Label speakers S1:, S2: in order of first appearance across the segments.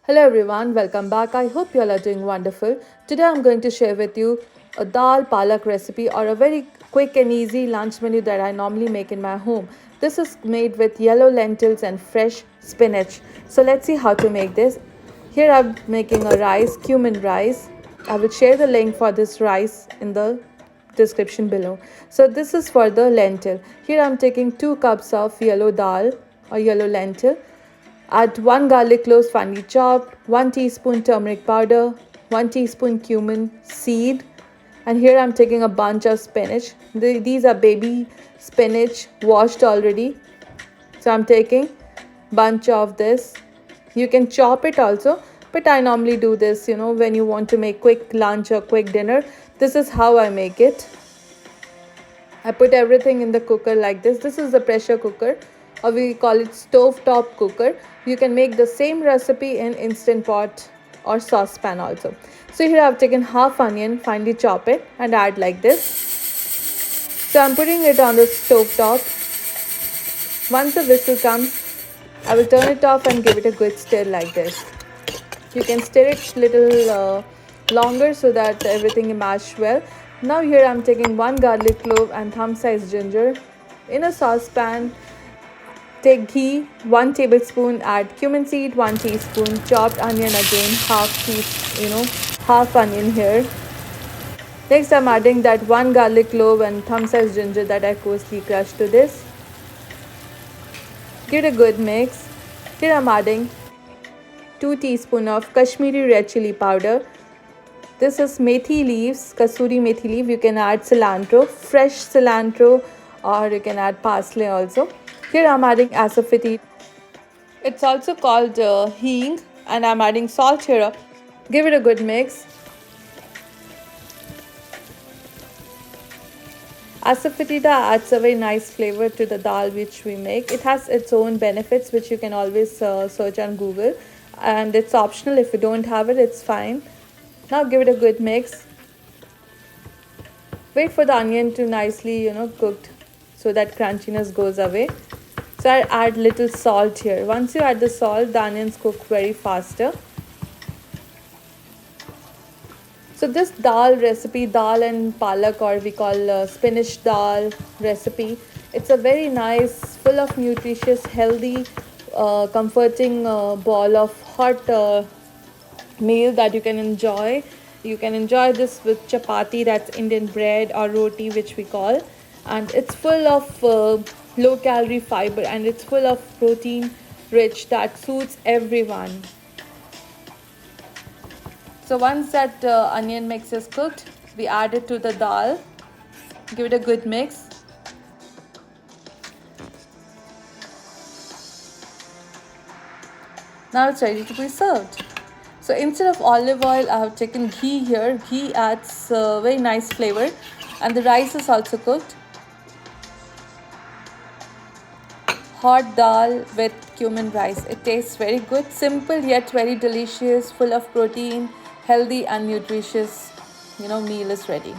S1: Hello everyone, welcome back. I hope you all are doing wonderful. Today I'm going to share with you a dal palak recipe or a very quick and easy lunch menu that I normally make in my home. This is made with yellow lentils and fresh spinach. So let's see how to make this. Here I'm making a rice, cumin rice. I will share the link for this rice in the description below. So this is for the lentil. Here I'm taking 2 cups of yellow dal or yellow lentil. Add 1 garlic clove finely chopped, 1 teaspoon turmeric powder, 1 teaspoon cumin seed, and here I'm taking a bunch of spinach. These are baby spinach washed already. So I'm taking bunch of this. You can chop it also, but I normally do this, when you want to make quick lunch or quick dinner. This is how I make it. I put everything in the cooker like this. This is the pressure cooker, or we call it stove top cooker. You can make the same recipe in instant pot or saucepan also. So here I've taken half onion, finely chop it and add like this. So I'm putting it on the stove top. Once the whistle comes, I will turn it off and give it a good stir like this. You can stir it little longer so that everything mash well. Now here I'm taking 1 garlic clove and thumb size ginger. In a saucepan, take ghee, 1 tablespoon, add cumin seed, 1 teaspoon, chopped onion again, half onion here. Next I'm adding that 1 garlic clove and thumb size ginger that I coarsely crushed to this. Give it a good mix. Here I'm adding 2 teaspoons of Kashmiri red chili powder. This is methi leaves, kasuri methi leaf. You can add cilantro, fresh cilantro, or you can add parsley also. Here I'm adding asafoetida. It's also called hing, and I'm adding salt here. Give it a good mix. Asafoetida adds a very nice flavor to the dal which we make. It has its own benefits which you can always search on Google, and it's optional. If you don't have it, it's fine. Now give it a good mix. Wait for the onion to nicely cooked so that crunchiness goes away. So I add little salt here. Once you add the salt, the onions cook very faster. So this dal recipe, dal and palak, or we call spinach dal recipe, it's a very nice, full of nutritious, healthy, comforting ball of hot meal that you can enjoy. You can enjoy this with chapati, that's Indian bread, or roti which we call, and it's full of low calorie fiber, and it's full of protein rich that suits everyone. So once that onion mix is cooked, we add it to the dal. Give it a good mix. Now it's ready to be served. So instead of olive oil, I have taken ghee here. Ghee adds very nice flavor, and the rice is also cooked. Hot dal with cumin rice. It tastes very good, simple yet very delicious, full of protein, healthy and nutritious. Meal is ready.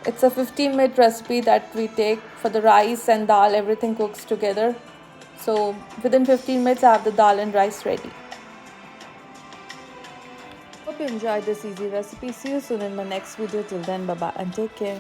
S1: It's a 15-minute recipe that we take for the rice and dal. Everything cooks together. So within 15 minutes, I have the dal and rice ready. Hope you enjoyed this easy recipe. See you soon in my next video. Till then, bye bye and take care.